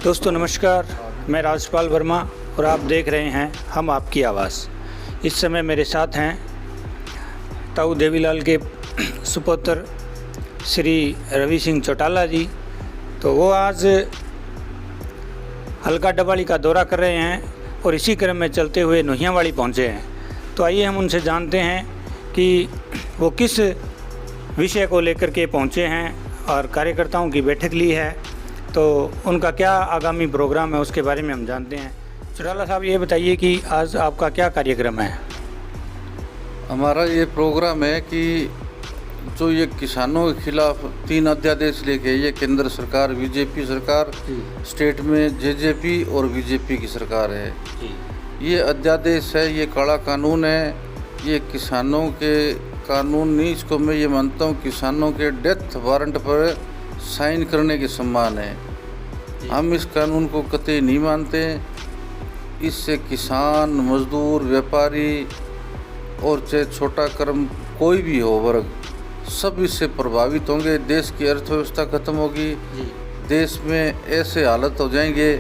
दोस्तों नमस्कार, मैं राजपाल वर्मा और आप देख रहे हैं हम आपकी आवाज़। इस समय मेरे साथ हैं ताऊ देवीलाल के सुपुत्र श्री रवि सिंह चौटाला जी। तो वो आज हल्का डबाड़ी का दौरा कर रहे हैं और इसी क्रम में चलते हुए नोहियावाड़ी पहुंचे हैं। तो आइए हम उनसे जानते हैं कि वो किस विषय को लेकर के पहुंचे हैं और कार्यकर्ताओं की बैठक ली है, तो उनका क्या आगामी प्रोग्राम है उसके बारे में हम जानते हैं। चौटाला साहब, ये बताइए कि आज आपका क्या कार्यक्रम है? हमारा ये प्रोग्राम है कि जो ये किसानों के खिलाफ 3 अध्यादेश लेके, ये केंद्र सरकार बीजेपी सरकार, स्टेट में जेजेपी और बीजेपी की सरकार है। ये अध्यादेश है, ये काला कानून है, ये किसानों के कानून नहीं, इसको मैं ये मानता हूँ किसानों के डेथ वारंट पर साइन करने के समान है। हम इस कानून को कतई नहीं मानते। इससे किसान, मजदूर, व्यापारी और चाहे छोटा कर्म कोई भी हो वर्ग, सब इससे प्रभावित होंगे। देश की अर्थव्यवस्था खत्म होगी, देश में ऐसे हालत हो जाएंगे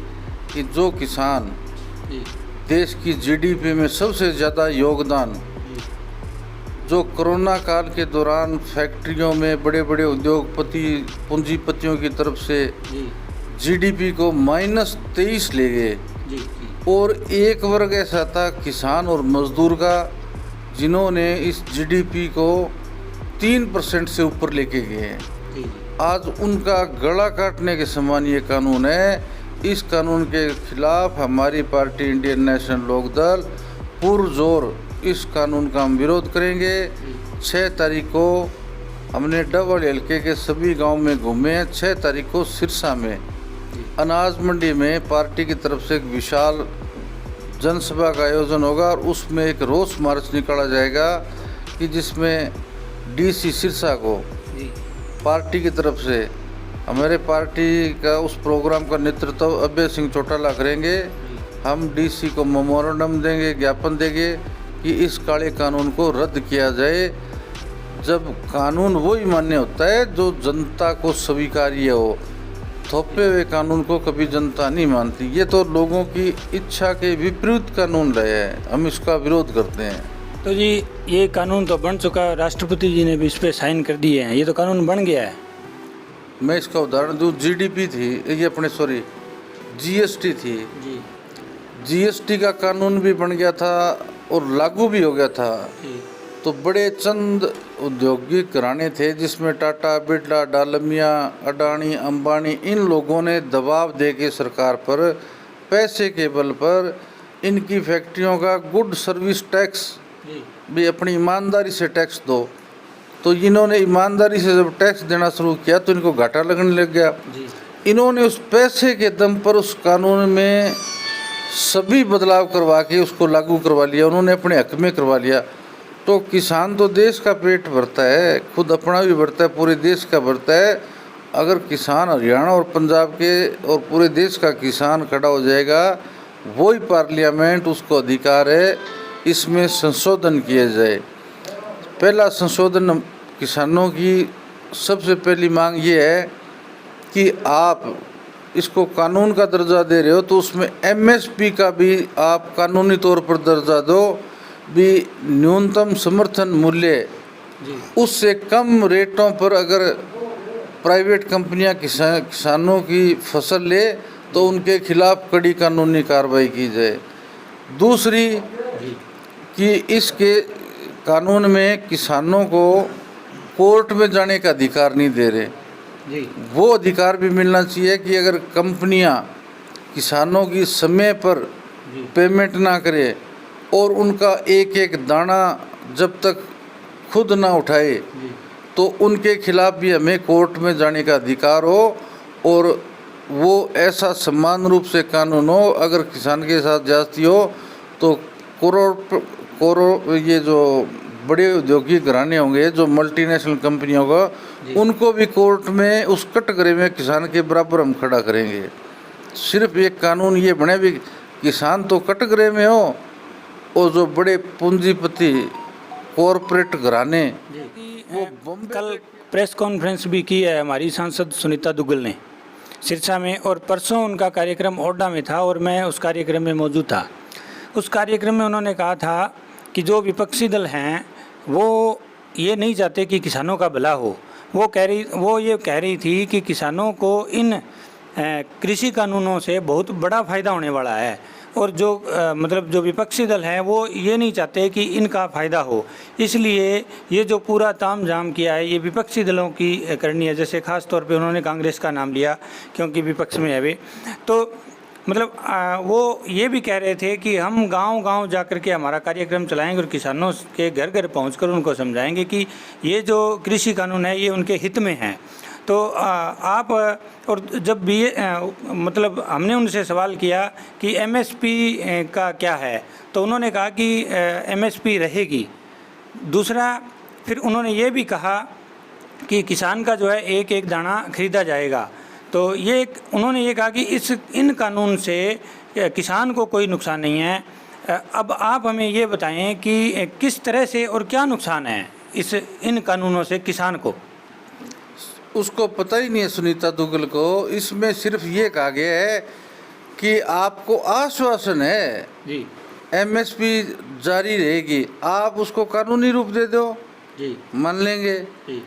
कि जो किसान देश की जीडीपी में सबसे ज़्यादा योगदान, जो कोरोना काल के दौरान फैक्ट्रियों में बड़े बड़े उद्योगपति पूंजीपतियों की तरफ से जीडीपी को -23 ले गए, और एक वर्ग ऐसा था किसान और मजदूर का जिन्होंने इस जीडीपी को 3% से ऊपर लेके गए हैं। आज उनका गला काटने के समान ये कानून है। इस कानून के खिलाफ हमारी पार्टी इंडियन नेशनल लोकदल पुरजोर इस कानून का हम विरोध करेंगे। 6 तारीख को हमने डबल हल्के के सभी गांव में घूमे हैं। 6 तारीख को सिरसा में अनाज मंडी में पार्टी की तरफ से एक विशाल जनसभा का आयोजन होगा और उसमें एक रोष मार्च निकाला जाएगा कि जिसमें डीसी सिरसा को पार्टी की तरफ से, हमारे पार्टी का उस प्रोग्राम का नेतृत्व अभय सिंह चौटाला करेंगे। हम डीसी को मेमोरेंडम देंगे, ज्ञापन देंगे कि इस काले कानून को रद्द किया जाए। जब कानून वही मान्य होता है जो जनता को स्वीकार्य हो। थोपे हुए कानून को कभी जनता नहीं मानती। ये तो लोगों की इच्छा के विपरीत कानून रहे हैं, हम इसका विरोध करते हैं। तो जी, ये कानून तो बन चुका है, राष्ट्रपति जी ने भी इस पर साइन कर दिए हैं, ये तो कानून बन गया है। मैं इसका उदाहरण दूँ, जीडीपी थी, ये अपने जीएसटी थी। जीएसटी का कानून भी बन गया था और लागू भी हो गया था। तो बड़े चंद औद्योगिक घराने थे जिसमें टाटा, बिरला, डालमिया, अडानी, अंबानी, इन लोगों ने दबाव दे के सरकार पर पैसे के बल पर इनकी फैक्ट्रियों का गुड सर्विस टैक्स भी अपनी ईमानदारी से टैक्स दो। तो इन्होंने ईमानदारी से जब टैक्स देना शुरू किया तो इनको घाटा लगने लग गया। इन्होंने उस पैसे के दम पर उस कानून में सभी बदलाव करवा के उसको लागू करवा लिया, उन्होंने अपने हक में करवा लिया। तो किसान तो देश का पेट भरता है, खुद अपना भी भरता है, पूरे देश का भरता है। अगर किसान हरियाणा और पंजाब के और पूरे देश का किसान खड़ा हो जाएगा, वही पार्लियामेंट, उसको अधिकार है इसमें संशोधन किया जाए। पहला संशोधन किसानों की सबसे पहली मांग ये है कि आप इसको कानून का दर्जा दे रहे हो तो उसमें एमएसपी का भी आप कानूनी तौर पर दर्जा दो, भी न्यूनतम समर्थन मूल्य उससे कम रेटों पर अगर प्राइवेट कंपनियां किसानों की फसल ले तो उनके खिलाफ कड़ी कानूनी कार्रवाई की जाए। दूसरी कि इसके कानून में किसानों को कोर्ट में जाने का अधिकार नहीं दे रहे। वो अधिकार भी मिलना चाहिए कि अगर कंपनियां किसानों की समय पर पेमेंट ना करे और उनका एक एक दाना जब तक खुद ना उठाए तो उनके खिलाफ भी हमें कोर्ट में जाने का अधिकार हो, और वो ऐसा समान रूप से कानून हो। अगर किसान के साथ ज्यादती हो तो करोड़ ये जो बड़े औद्योगिक घराने होंगे, जो मल्टीनेशनल कंपनियों का, उनको भी कोर्ट में उस कटघरे में किसान के बराबर हम खड़ा करेंगे। सिर्फ एक कानून ये बने भी किसान तो कटघरे में हो और जो बड़े पूंजीपति कॉरपोरेट घराने वो कल प्रेस कॉन्फ्रेंस भी की है हमारी सांसद सुनीता दुग्गल ने। सिरसा में, और परसों उनका कार्यक्रम ओडा में था और मैं उस कार्यक्रम में मौजूद था। उस कार्यक्रम में उन्होंने कहा था कि जो विपक्षी दल हैं वो ये नहीं चाहते कि किसानों का भला हो। वो ये कह रही थी कि किसानों को इन कृषि कानूनों से बहुत बड़ा फ़ायदा होने वाला है, और जो मतलब जो विपक्षी दल हैं वो ये नहीं चाहते कि इनका फ़ायदा हो। इसलिए ये जो पूरा तामझाम किया है ये विपक्षी दलों की करनी है। जैसे ख़ास तौर पे उन्होंने कांग्रेस का नाम लिया क्योंकि विपक्ष में है वे। तो मतलब वो ये भी कह रहे थे कि हम गांव-गांव जा कर के हमारा कार्यक्रम चलाएंगे और किसानों के घर घर पहुंचकर उनको समझाएंगे कि ये जो कृषि कानून है ये उनके हित में है। तो आप और जब भी मतलब हमने उनसे सवाल किया कि एमएसपी का क्या है, तो उन्होंने कहा कि एमएसपी रहेगी। दूसरा फिर उन्होंने ये भी कहा कि किसान का जो है एक एक दाना खरीदा जाएगा। तो उन्होंने ये कहा कि इन कानून से किसान को कोई नुकसान नहीं है। अब आप हमें ये बताएं कि किस तरह से और क्या नुकसान है इन कानूनों से किसान को। उसको पता ही नहीं है सुनीता दुग्गल को। इसमें सिर्फ ये कहा गया है कि आपको आश्वासन है जी, एमएसपी जारी रहेगी, आप उसको कानूनी रूप दे दो जी, मान लेंगे जी।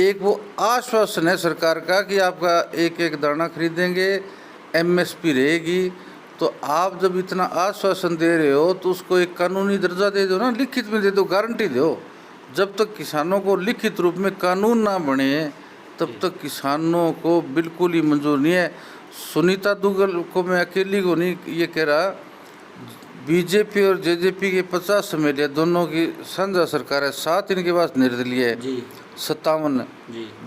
एक वो आश्वासन है सरकार का कि आपका एक एक दाना खरीदेंगे, एमएसपी रहेगी। तो आप जब इतना आश्वासन दे रहे हो तो उसको एक कानूनी दर्जा दे दो ना, लिखित में दे दो, गारंटी दो। जब तक किसानों को लिखित रूप में कानून ना बने तब तक किसानों को बिल्कुल ही मंजूर नहीं है। सुनीता दुग्गल को मैं अकेली को नहीं ये कह रहा, बीजेपी और जेजेपी के 50 एमएलए दोनों की साझा सरकार है, 7 इनके पास निर्दलीय है, 57,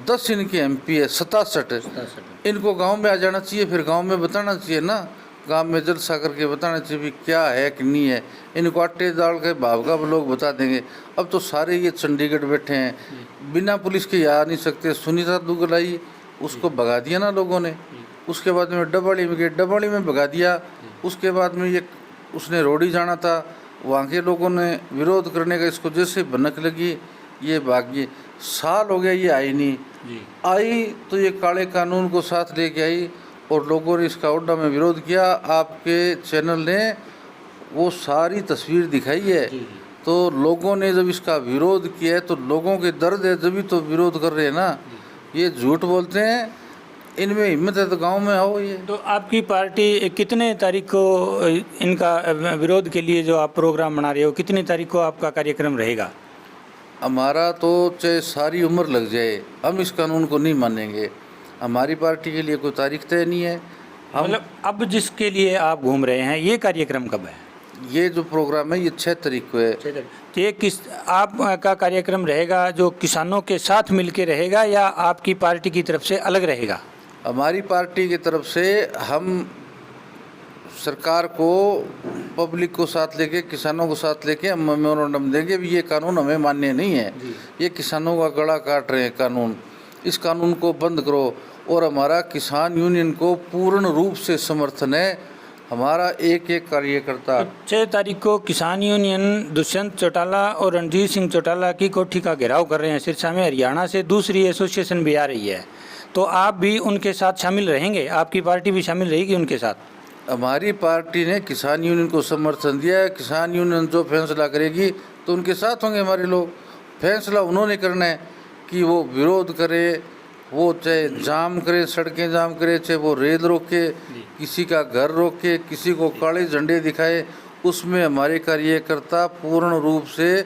10 इनकी एमपी है, 67। इनको गांव में आ जाना चाहिए, फिर गांव में बताना चाहिए ना, गांव में जलसा करके बताना चाहिए भी क्या है कि नहीं है। इनको आटे दाल के भाव का लोग बता देंगे। अब तो सारे ये चंडीगढ़ बैठे हैं, बिना पुलिस के आ नहीं सकते। सुनीता दुग्गल आई, उसको भगा दिया ना लोगों ने। उसके बाद में डबवाली में गए, डबवाली में भगा दिया। उसके बाद में ये उसने रोडी जाना था, वहाँ के लोगों ने विरोध करने का इसको जैसे भनक लगी ये भागी। साल हो गया ये आई नहीं, आई तो ये काले कानून को साथ लेके आई और लोगों ने इसका ओडा में विरोध किया। आपके चैनल ने वो सारी तस्वीर दिखाई है। तो लोगों ने जब इसका विरोध किया है तो लोगों के दर्द है जब तो विरोध कर रहे हैं ना। ये झूठ बोलते हैं, इनमें हिम्मत है तो गांव में आओ। ये तो आपकी पार्टी कितने तारीख को इनका विरोध के लिए जो आप प्रोग्राम बना रहे हो, कितनी तारीख को आपका कार्यक्रम रहेगा? हमारा तो चाहे सारी उम्र लग जाए हम इस कानून को नहीं मानेंगे। हमारी पार्टी के लिए कोई तारीख तय नहीं है। हम मतलब अब जिसके लिए आप घूम रहे हैं ये कार्यक्रम कब है? ये जो प्रोग्राम है ये 6 तारीख को है। तो ये किस आपका कार्यक्रम रहेगा जो किसानों के साथ मिलके रहेगा या आपकी पार्टी की तरफ से अलग रहेगा? हमारी पार्टी की तरफ से हम सरकार को, पब्लिक को साथ लेके, किसानों को साथ लेके हम मेमोरेंडम देंगे भी ये कानून हमें मान्य नहीं है, ये किसानों का गला काट रहे हैं कानून, इस कानून को बंद करो। और हमारा किसान यूनियन को पूर्ण रूप से समर्थन है, हमारा एक एक कार्यकर्ता। 6 तारीख को किसान यूनियन दुष्यंत चौटाला और रणजीत सिंह चौटाला की कोठी का घेराव कर रहे हैं सिरसा में। हरियाणा से दूसरी एसोसिएशन भी आ रही है, तो आप भी उनके साथ शामिल रहेंगे? आपकी पार्टी भी शामिल रहेगी उनके साथ? हमारी पार्टी ने किसान यूनियन को समर्थन दिया है। किसान यूनियन जो फैसला करेगी तो उनके साथ होंगे हमारे लोग। फैसला उन्होंने करना है कि वो विरोध करे, वो चाहे जाम करे, सड़कें जाम करे, चाहे वो रेल रोके, किसी का घर रोके, किसी को काले झंडे दिखाए, उसमें हमारे कार्यकर्ता पूर्ण रूप से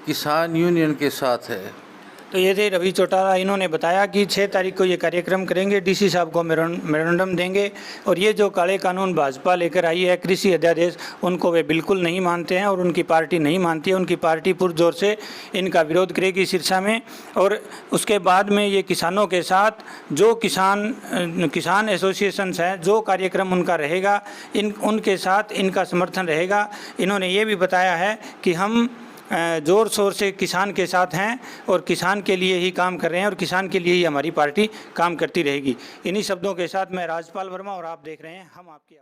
किसान यूनियन के साथ है। तो ये थे रवि चौटाला, इन्होंने बताया कि 6 तारीख को ये कार्यक्रम करेंगे, डीसी साहब को मेमोरेंडम देंगे और ये जो काले कानून भाजपा लेकर आई है कृषि अध्यादेश, उनको वे बिल्कुल नहीं मानते हैं और उनकी पार्टी नहीं मानती है। उनकी पार्टी पुरजोर से इनका विरोध करेगी सिरसा में। और उसके बाद में ये किसानों के साथ जो किसान एसोसिएशंस हैं, जो कार्यक्रम उनका रहेगा, उनके साथ इनका समर्थन रहेगा। इन्होंने ये भी बताया है कि हम ज़ोर शोर से किसान के साथ हैं और किसान के लिए ही काम कर रहे हैं और किसान के लिए ही हमारी पार्टी काम करती रहेगी। इन्हीं शब्दों के साथ मैं राजपाल वर्मा और आप देख रहे हैं हम आपकी